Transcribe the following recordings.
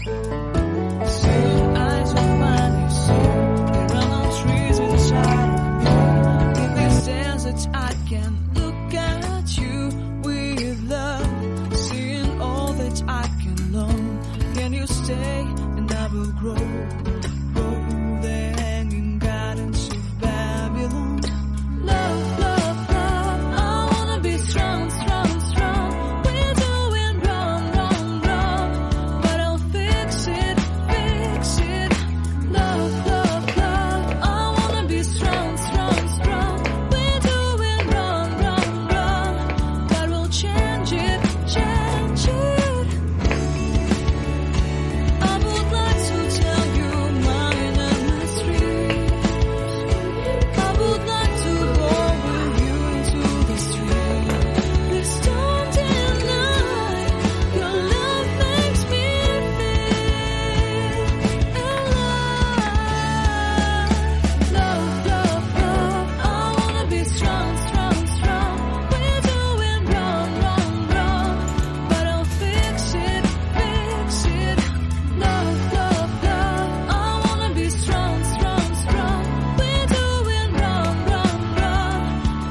Seeing eyes of mine, you see, there are no trees inside of me. In this desert, I can look at you with love. Seeing all that I can learn. Can you stay and I will grow? Grow the hanging gardens of Babylon. Love, love, love, I wanna be strong, strong, strong. We're doing wrong, wrong, wrong, but I'll fix it, fix it. Love, love, love, I wanna be strong, strong, strong. We're doing wrong, wrong, wrong, but we'll change it, change it. I would like to tell you my inner street. I would like to go with you into the street. Please don't deny your love makes me feel alive. Love, love, love, I wanna be strong, strong, strong. We're doing wrong, wrong, wrong, but I'll fix it, fix it. Love, love, love, I wanna be strong, strong, strong. We're doing wrong, wrong, wrong,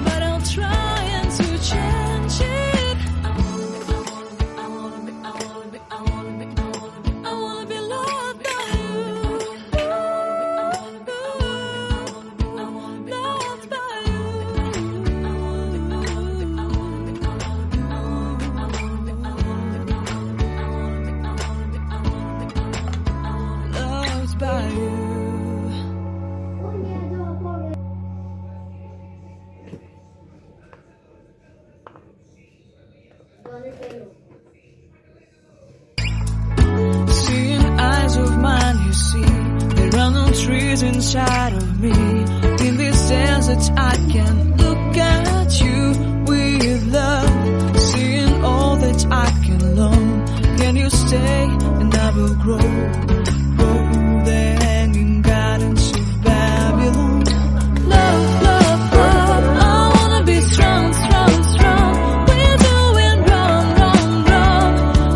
but I'll try and to change it. I wanna be loved by you. Loved by you. Loved by you. Seeing eyes of mine, you see, there are no trees inside of me. In this desert, I can look at you with love. Seeing all that I can learn. Can you stay and I will grow? Grow the hanging gardens of Babylon. Love, love, love, I wanna be strong, strong, strong. We're doing wrong, wrong, wrong,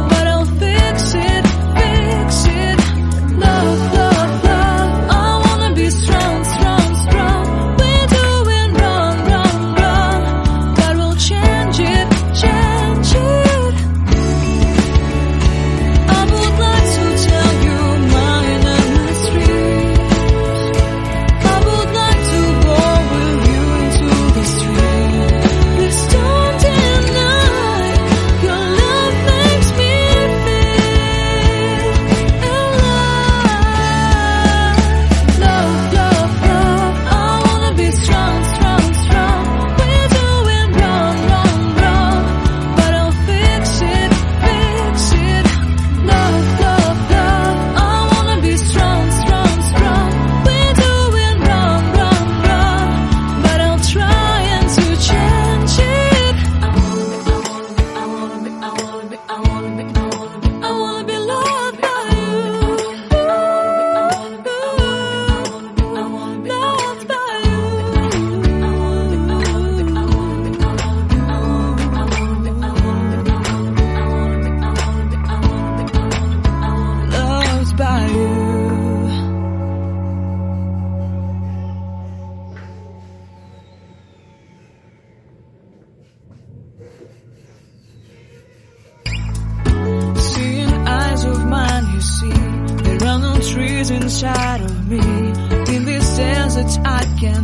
but I'll fix it, fix it. Love, love, love, I wanna be strong, strong, strong. We're doing wrong, wrong, wrong, but we'll change it, change it. I would like to tell you my inner street. I would like to go with you into the street. Please don't deny your love makes me feel alive. Love, love, love, I wanna be strong, strong, strong. We're doing wrong, wrong, wrong, but I'll fix it, fix it. Love, love, love, I wanna be strong, strong, strong. We're doing wrong, wrong, wrong, but I'll try and to change it. I wanna be loved by you. Loved by you. Loved by you. Seeing eyes of mine, you see, there are no trees inside of me. In this desert, I can